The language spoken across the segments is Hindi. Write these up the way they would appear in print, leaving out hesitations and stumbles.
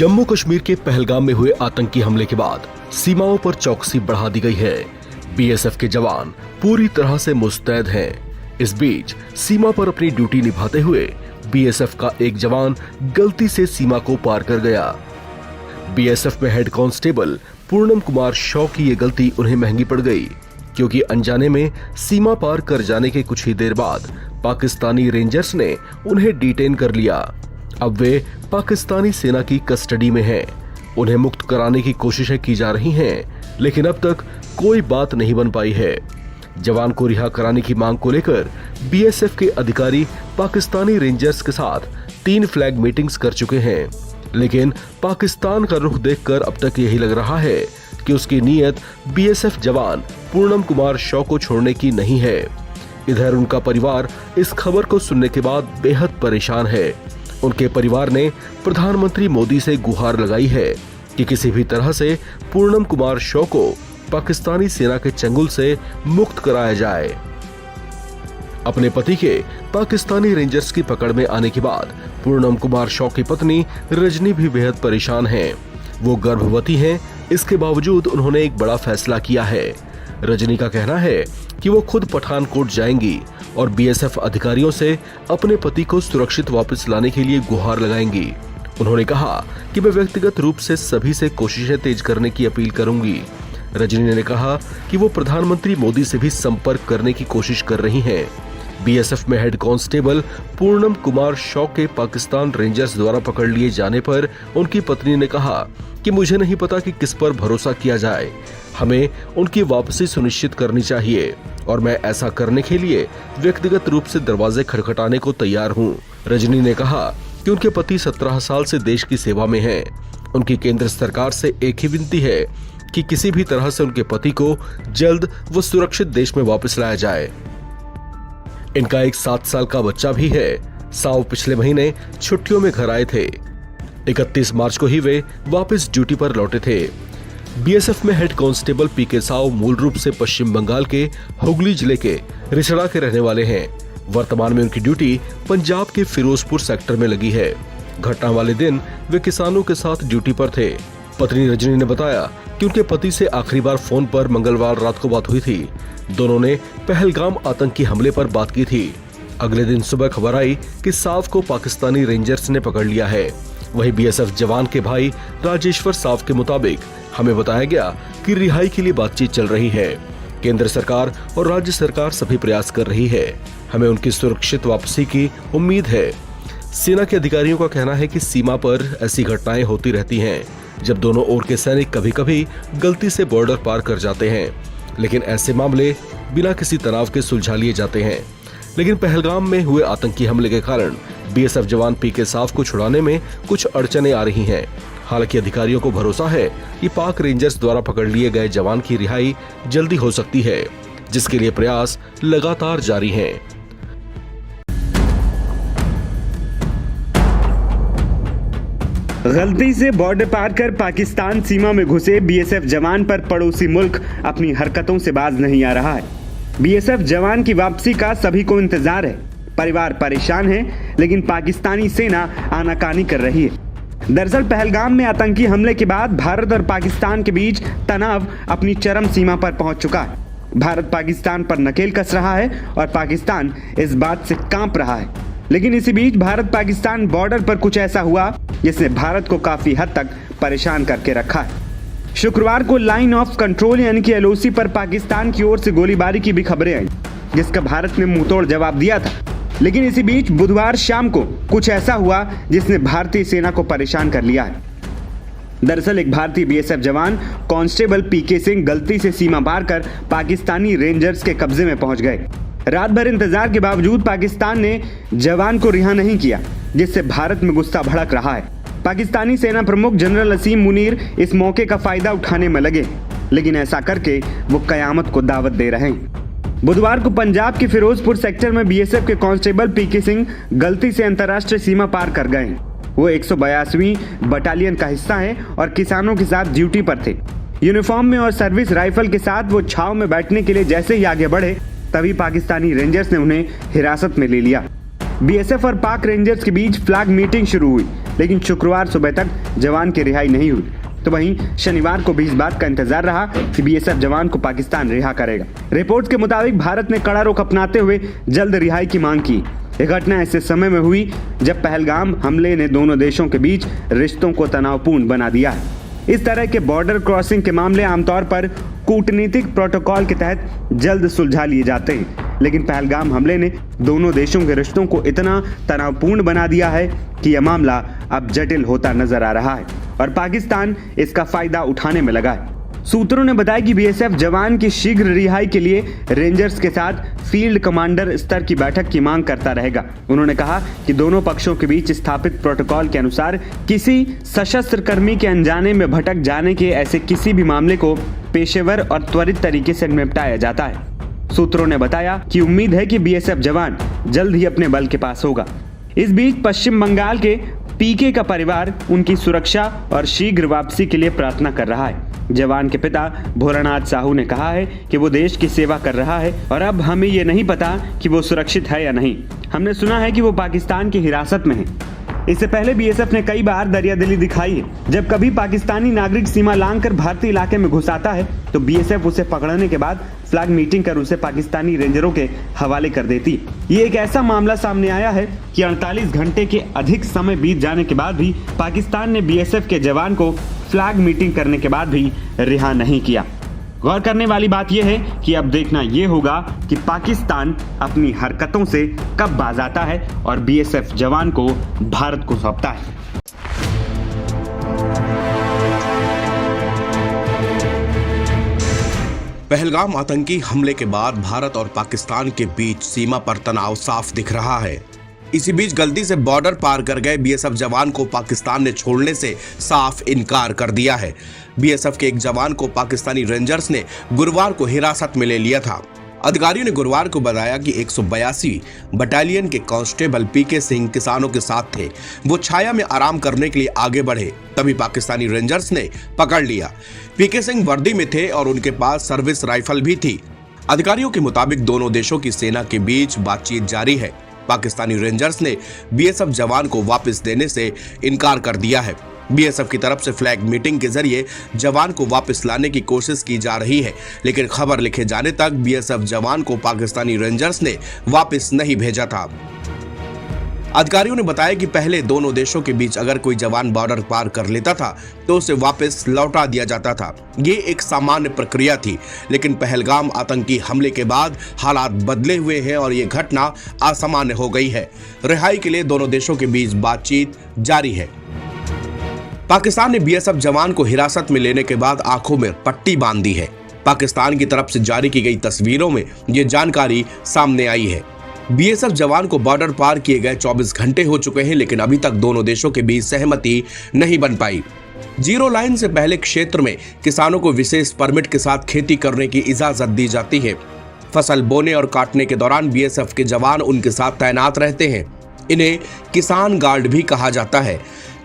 जम्मू कश्मीर के पहलगाम में हुए आतंकी हमले के बाद सीमाओं पर चौकसी बढ़ा दी गई है। बीएसएफ के जवान पूरी तरह से मुस्तैद हैं। इस बीच सीमा पर अपनी ड्यूटी निभाते हुए बीएसएफ का एक जवान गलती से सीमा को पार कर गया। बीएसएफ में हेड कांस्टेबल पूर्णम कुमार शॉ की ये गलती उन्हें महंगी पड़ गई, क्योंकि अनजाने में सीमा पार कर जाने के कुछ ही देर बाद पाकिस्तानी रेंजर्स ने उन्हें डिटेन कर लिया। अब वे पाकिस्तानी सेना की कस्टडी में हैं। उन्हें मुक्त कराने की कोशिशें की जा रही हैं, लेकिन अब तक कोई बात नहीं बन पाई है। जवान को रिहा कराने की मांग को लेकर बीएसएफ के अधिकारी पाकिस्तानी रेंजर्स के साथ 3 फ्लैग मीटिंग्स कर चुके हैं, लेकिन पाकिस्तान का रुख देखकर अब तक यही लग रहा है कि उसकी नीयत बीएसएफ जवान पूर्णम कुमार शॉ को छोड़ने की नहीं है। इधर उनका परिवार इस खबर को सुनने के बाद बेहद परेशान है। उनके परिवार ने प्रधानमंत्री मोदी से गुहार लगाई है कि किसी भी तरह से पूर्णम कुमार शॉ को पाकिस्तानी सेना के चंगुल से मुक्त कराया जाए। अपने पति के पाकिस्तानी रेंजर्स की पकड़ में आने के बाद पूर्णम कुमार शॉ की पत्नी रजनी भी बेहद परेशान हैं। वो गर्भवती हैं, इसके बावजूद उन्होंने एक बड़ा फैसला किया है। रजनी का कहना है कि वो खुद पठानकोट जाएंगी और बीएसएफ अधिकारियों से अपने पति को सुरक्षित वापस लाने के लिए गुहार लगाएंगी। उन्होंने कहा कि मैं व्यक्तिगत रूप से सभी से कोशिशें तेज करने की अपील करूंगी। रजनी ने कहा कि वो प्रधानमंत्री मोदी से भी संपर्क करने की कोशिश कर रही हैं। बीएसएफ में हेड कांस्टेबल पूर्णम कुमार शॉ के पाकिस्तान रेंजर्स द्वारा पकड़ लिए जाने पर उनकी पत्नी ने कहा कि मुझे नहीं पता कि किस पर भरोसा किया जाए। हमें उनकी वापसी सुनिश्चित करनी चाहिए और मैं ऐसा करने के लिए व्यक्तिगत रूप से दरवाजे खटखटाने को तैयार हूं। रजनी ने कहा कि उनके पति 17 साल से देश की सेवा में हैं। उनकी केंद्र सरकार से एक ही विनती है कि किसी भी तरह से उनके पति को जल्द व सुरक्षित देश में वापस लाया जाए। इनका एक 7 साल का बच्चा भी है। साव पिछले महीने छुट्टियों में घर आए थे। 31 मार्च को ही वे वापस ड्यूटी पर लौटे थे। बीएसएफ में हेड कांस्टेबल पीके साव मूल रूप से पश्चिम बंगाल के हुगली जिले के रिसड़ा के रहने वाले हैं। वर्तमान में उनकी ड्यूटी पंजाब के फिरोजपुर सेक्टर में लगी है। घटना वाले दिन वे किसानों के साथ ड्यूटी पर थे। पत्नी रजनी ने बताया कि उनके पति से आखिरी बार फोन पर मंगलवार रात को बात हुई थी। दोनों ने पहलगाम आतंकी हमले पर बात की थी। अगले दिन सुबह खबर आई कि साव को पाकिस्तानी रेंजर्स ने पकड़ लिया है। वहीं बीएसएफ जवान के भाई राजेश्वर साव के मुताबिक हमें बताया गया कि रिहाई के लिए बातचीत चल रही है। केंद्र सरकार और राज्य सरकार सभी प्रयास कर रही है। हमें उनकी सुरक्षित वापसी की उम्मीद है। सेना के अधिकारियों का कहना है कि सीमा पर ऐसी घटनाएं होती रहती हैं, जब दोनों ओर के सैनिक कभी कभी गलती से बॉर्डर पार कर जाते हैं, लेकिन ऐसे मामले बिना किसी तनाव के सुलझा लिए जाते हैं। लेकिन पहलगाम में हुए आतंकी हमले के कारण बीएसएफ जवान पीके साव को छुड़ाने में कुछ अड़चनें आ रही हैं। हालांकि अधिकारियों को भरोसा है कि पाक रेंजर्स द्वारा पकड़ लिए गए जवान की रिहाई जल्दी हो सकती है, जिसके लिए प्रयास लगातार जारी हैं। गलती से बॉर्डर पार कर पाकिस्तान सीमा में घुसे बीएसएफ जवान पर पड़ोसी मुल्क अपनी हरकतों से बाज नहीं आ रहा है। बीएसएफ जवान की वापसी का सभी को इंतजार है। परिवार परेशान है, लेकिन पाकिस्तानी सेना आनाकानी कर रही है। दरअसल पहलगाम में आतंकी हमले के बाद भारत और पाकिस्तान के बीच तनाव अपनी चरम सीमा पर पहुंच चुका है। भारत पाकिस्तान पर नकेल कस रहा है और पाकिस्तान इस बात से कांप रहा है। लेकिन इसी बीच भारत पाकिस्तान बॉर्डर पर कुछ ऐसा हुआ जिसने भारत को काफी हद तक परेशान करके रखा है। शुक्रवार को लाइन ऑफ कंट्रोल यानी कि एलओसी पर पाकिस्तान की ओर से गोलीबारी की भी खबरें आई, जिसका भारत ने मुंहतोड़ जवाब दिया था। लेकिन इसी बीच बुधवार शाम को कुछ ऐसा हुआ जिसने भारतीय सेना को परेशान कर लिया है। दरअसल एक भारतीय बीएसएफ जवान कांस्टेबल पीके सिंह गलती से सीमा पार कर पाकिस्तानी रेंजर्स के कब्जे में पहुंच गए। रात भर इंतजार के बावजूद पाकिस्तान ने जवान को रिहा नहीं किया, जिससे भारत में गुस्सा भड़क रहा है। पाकिस्तानी सेना प्रमुख जनरल असीम मुनीर इस मौके का फायदा उठाने में लगे, लेकिन ऐसा करके वो कयामत को दावत दे रहे हैं। बुधवार को पंजाब के फिरोजपुर सेक्टर में बीएसएफ के कांस्टेबल पीके सिंह गलती से अंतर्राष्ट्रीय सीमा पार कर गए। वो 182वीं बटालियन का हिस्सा हैं और किसानों के साथ ड्यूटी पर थे। यूनिफॉर्म में और सर्विस राइफल के साथ वो छाव में बैठने के लिए जैसे ही आगे बढ़े, तभी पाकिस्तानी रेंजर्स ने उन्हें हिरासत में ले लिया। बीएसएफ और पाक रेंजर्स के बीच फ्लैग मीटिंग शुरू हुई, लेकिन शुक्रवार सुबह तक जवान की रिहाई नहीं हुई। तो वहीं शनिवार को भी इस बात का इंतजार रहा कि बीएसएफ जवान को पाकिस्तान रिहा करेगा। रिपोर्ट्स के मुताबिक भारत ने कड़ा रुख अपनाते हुए जल्द रिहाई की मांग की। यह घटना ऐसे समय में हुई जब पहलगाम हमले ने दोनों देशों के बीच रिश्तों को तनावपूर्ण बना दिया है। इस तरह के बॉर्डर क्रॉसिंग के मामले आमतौर पर कूटनीतिक प्रोटोकॉल के तहत जल्द सुलझा लिए जाते हैं, लेकिन पहलगाम हमले ने दोनों देशों के रिश्तों को इतना तनावपूर्ण बना दिया है कि यह मामला अब जटिल होता नजर आ रहा है और पाकिस्तान इसका फायदा उठाने में लगा है। सूत्रों ने बताया कि बीएसएफ जवान की शीघ्र रिहाई के लिए रेंजर्स के साथ फील्ड कमांडर स्तर की बैठक की मांग करता रहेगा। उन्होंने कहा कि दोनों पक्षों के बीच स्थापित प्रोटोकॉल के अनुसार किसी सशस्त्र कर्मी के अनजाने में भटक जाने के ऐसे किसी भी मामले को पेशेवर और त्वरित तरीके से निपटाया जाता है। सूत्रों ने बताया कि उम्मीद है कि बीएसएफ जवान जल्द ही अपने बल के पास होगा। इस बीच पश्चिम बंगाल के पीके का परिवार उनकी सुरक्षा और शीघ्र वापसी के लिए प्रार्थना कर रहा है। जवान के पिता भोलानाथ साहू ने कहा है कि वो देश की सेवा कर रहा है और अब हमें ये नहीं पता कि वो सुरक्षित है या नहीं। हमने सुना है कि वो पाकिस्तान की हिरासत में है। इससे पहले बीएसएफ ने कई बार दरियादिली दिखाई है। जब कभी पाकिस्तानी नागरिक सीमा लांघकर भारतीय इलाके में घुस आता है तो बीएसएफ उसे पकड़ने के बाद फ्लैग मीटिंग कर उसे पाकिस्तानी रेंजरों के हवाले कर देती। ये एक ऐसा मामला सामने आया है कि 48 घंटे के अधिक समय बीत जाने के बाद भी पाकिस्तान ने बीएसएफ के जवान को फ्लैग मीटिंग करने के बाद भी रिहा नहीं किया। गौर करने वाली बात यह है कि अब देखना यह होगा कि पाकिस्तान अपनी हरकतों से कब बाज आता है और बीएसएफ जवान को भारत को सौंपता है। पहलगाम आतंकी हमले के बाद भारत और पाकिस्तान के बीच सीमा पर तनाव साफ दिख रहा है। इसी बीच गलती से बॉर्डर पार कर गए बीएसएफ जवान को पाकिस्तान ने छोड़ने से साफ इनकार कर दिया है। बीएसएफ के एक जवान को पाकिस्तानी रेंजर्स ने गुरुवार को हिरासत में ले लिया था। अधिकारियों ने गुरुवार को बताया कि 182 बटालियन के कांस्टेबल पीके सिंह किसानों के साथ थे। वो छाया में आराम करने के लिए आगे बढ़े, तभी पाकिस्तानी रेंजर्स ने पकड़ लिया। पीके सिंह वर्दी में थे और उनके पास सर्विस राइफल भी थी। अधिकारियों के मुताबिक दोनों देशों की सेना के बीच बातचीत जारी है। पाकिस्तानी रेंजर्स ने बीएसएफ जवान को वापस देने से इनकार कर दिया है। बीएसएफ की तरफ से फ्लैग मीटिंग के जरिए जवान को वापस लाने की कोशिश की जा रही है, लेकिन खबर लिखे जाने तक बीएसएफ जवान को पाकिस्तानी रेंजर्स ने वापस नहीं भेजा था। अधिकारियों ने बताया कि पहले दोनों देशों के बीच अगर कोई जवान बॉर्डर पार कर लेता था तो उसे वापस लौटा दिया जाता था। ये एक सामान्य प्रक्रिया थी, लेकिन पहलगाम आतंकी हमले के बाद हालात बदले हुए हैं और ये घटना असामान्य हो गई है। रिहाई के लिए दोनों देशों के बीच बातचीत जारी है। पाकिस्तान ने बीएसएफ जवान को हिरासत में लेने के बाद आंखों में पट्टी बांध दी है। पाकिस्तान की तरफ से जारी की गई तस्वीरों में ये जानकारी सामने आई है। बीएसएफ जवान को बॉर्डर पार किए गए 24 घंटे हो चुके हैं, लेकिन अभी तक दोनों देशों के बीच सहमति नहीं बन पाई। जीरो लाइन से पहले क्षेत्र में किसानों को विशेष परमिट के साथ खेती करने की इजाजत दी जाती है। फसल बोने और काटने के दौरान बीएसएफ के जवान उनके साथ तैनात रहते हैं। इन्हें किसान गार्ड भी कहा जाता है।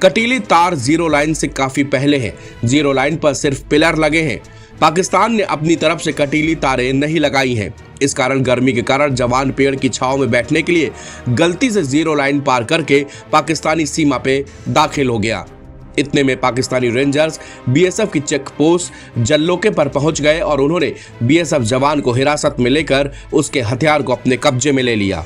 कटीली तार जीरो लाइन से काफी पहले हैं। जीरो लाइन पर सिर्फ पिलर लगे हैं। पाकिस्तान ने अपनी तरफ से कटीली तारें नहीं लगाई हैं। इस कारण गर्मी के कारण जवान पेड़ की छांव में बैठने के लिए गलती से जीरो लाइन पार करके पाकिस्तानी सीमा पे दाखिल हो गया। इतने में पाकिस्तानी रेंजर्स बीएसएफ की चेक पोस्ट जल्लोके पर पहुंच गए और उन्होंने बीएसएफ जवान को हिरासत में लेकर उसके हथियार को अपने कब्जे में ले लिया।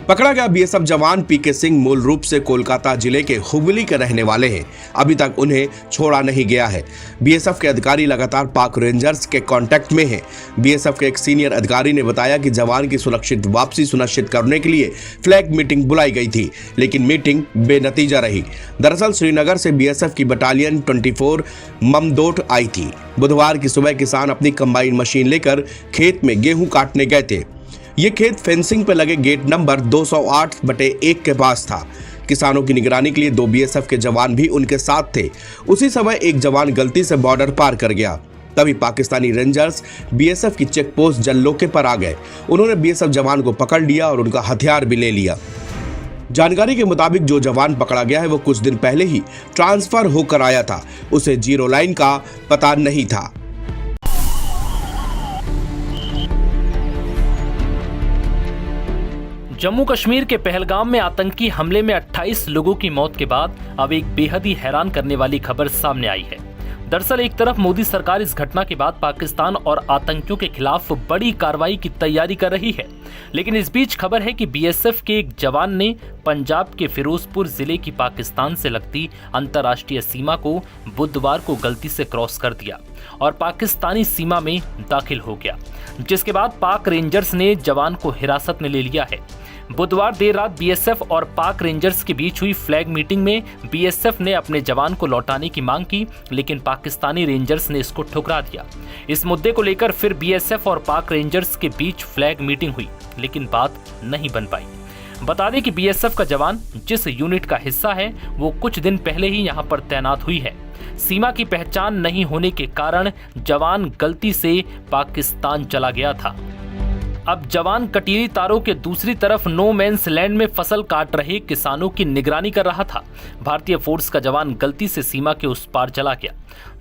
पकड़ा गया बीएसएफ जवान पीके सिंह मूल रूप से कोलकाता जिले के हुगली के रहने वाले हैं। अभी तक उन्हें छोड़ा नहीं गया है। बीएसएफ के अधिकारी लगातार पाक रेंजर्स के कांटेक्ट में हैं। बीएसएफ के एक सीनियर अधिकारी ने बताया कि जवान की सुरक्षित वापसी सुनिश्चित करने के लिए फ्लैग मीटिंग बुलाई गई थी, लेकिन मीटिंग बेनतीजा रही। दरअसल श्रीनगर से बीएसएफ की बटालियन 24 ममदोट आई थी। बुधवार की सुबह किसान अपनी कंबाइन मशीन लेकर खेत में गेहूं काटने गए थे। ये खेत फेंसिंग पर लगे गेट नंबर 208/1 के पास था। किसानों की निगरानी के लिए 2 बीएसएफ के जवान भी उनके साथ थे। उसी समय एक जवान गलती से बॉर्डर पार कर गया। तभी पाकिस्तानी रेंजर्स बीएसएफ की चेक पोस्ट जल्लोके पर आ गए। उन्होंने बीएसएफ जवान को पकड़ लिया और उनका हथियार भी ले लिया। जानकारी के मुताबिक जो जवान पकड़ा गया है वो कुछ दिन पहले ही ट्रांसफर होकर आया था। उसे जीरो लाइन का पता नहीं था। जम्मू कश्मीर के पहलगाम में आतंकी हमले में 28 लोगों की मौत के बाद अब एक बेहद ही हैरान करने वाली खबर सामने आई है। दरअसल एक तरफ मोदी सरकार इस घटना के बाद पाकिस्तान और आतंकियों के खिलाफ बड़ी कार्रवाई की तैयारी कर रही है, लेकिन इस बीच खबर है कि बीएसएफ के एक जवान ने पंजाब के फिरोजपुर जिले की पाकिस्तान से लगती अंतर्राष्ट्रीय सीमा को बुधवार को गलती से क्रॉस कर दिया और पाकिस्तानी सीमा में दाखिल हो गया, जिसके बाद पाक रेंजर्स ने जवान को हिरासत में ले लिया है। बुधवार देर रात बीएसएफ और पाक रेंजर्स के बीच हुई फ्लैग मीटिंग में बीएसएफ ने अपने जवान को लौटाने की मांग की, लेकिन पाकिस्तानी रेंजर्स ने इसको ठुकरा दिया। इस मुद्दे को लेकर फिर बीएसएफ और पाक रेंजर्स के बीच फ्लैग मीटिंग हुई, लेकिन बात नहीं बन पाई। बता दें कि बीएसएफ का जवान जिस यूनिट का हिस्सा है वो कुछ दिन पहले ही यहां पर तैनात हुई है। सीमा की पहचान नहीं होने के कारण जवान गलती से पाकिस्तान चला गया था। अब जवान कटीली तारों के दूसरी तरफ नो मैंस लैंड में फसल काट रहे किसानों की निगरानी कर रहा था। भारतीय फोर्स का जवान गलती से सीमा के उस पार चला गया।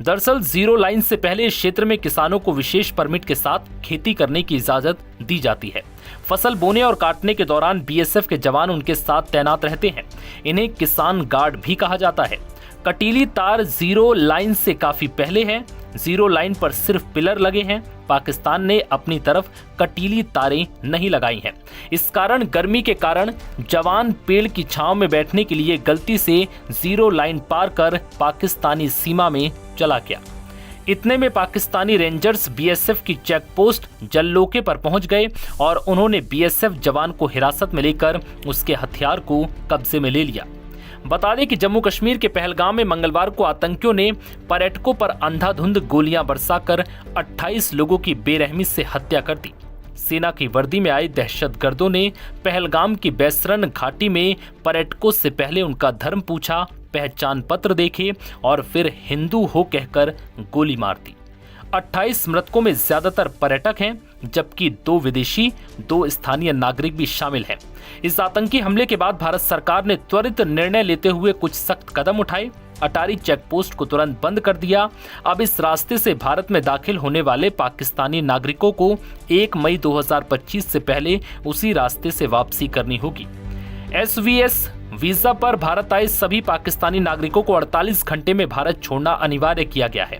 दरअसल जीरो लाइन से पहले इस क्षेत्र में किसानों को विशेष परमिट के साथ खेती करने की इजाजत दी जाती है। फसल बोने और काटने के दौरान बीएसएफ के जवान उनके साथ तैनात रहते हैं। इन्हें किसान गार्ड भी कहा जाता है। कटीली तार जीरो लाइन से काफी पहले है। जीरो लाइन पर सिर्फ पिलर लगे हैं। पाकिस्तान ने अपनी तरफ कटीली तारें नहीं लगाई हैं। इस कारण गर्मी के कारण जवान पेड़ की छांव में बैठने के लिए गलती से जीरो लाइन पार कर पाकिस्तानी सीमा में चला गया। इतने में पाकिस्तानी रेंजर्स बीएसएफ की चेक पोस्ट जल्लोके पर पहुंच गए और उन्होंने बीएसएफ जवान को हिरासत में लेकर उसके हथियार को कब्जे में ले लिया। बता दें कि जम्मू कश्मीर के पहलगाम में मंगलवार को आतंकियों ने पर्यटकों पर अंधाधुंध गोलियां बरसाकर 28 लोगों की बेरहमी से हत्या कर दी। सेना की वर्दी में आए दहशतगर्दों ने पहलगाम की बैसरन घाटी में पर्यटकों से पहले उनका धर्म पूछा, पहचान पत्र देखे और फिर हिंदू हो कहकर गोली मार दी। 28 मृतकों में ज्यादातर पर्यटक हैं, जबकि 2 विदेशी, 2 स्थानीय नागरिक भी शामिल हैं। इस आतंकी हमले के बाद भारत सरकार ने त्वरित निर्णय लेते हुए कुछ सख्त कदम उठाए। अटारी चेक पोस्ट को तुरंत बंद कर दिया। अब इस रास्ते से भारत में दाखिल होने वाले पाकिस्तानी नागरिकों को 1 मई 2025 से पहले उसी रास्ते से वापसी करनी होगी। एसवीएस वीजा पर भारत आए सभी पाकिस्तानी नागरिकों को 48 घंटे में भारत छोड़ना अनिवार्य किया गया है।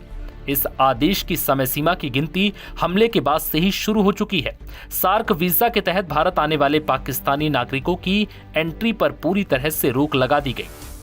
इस आदेश की समय सीमा की गिनती हमले के बाद से ही शुरू हो चुकी है। सार्क वीजा के तहत भारत आने वाले पाकिस्तानी नागरिकों की एंट्री पर पूरी तरह से रोक लगा दी गई।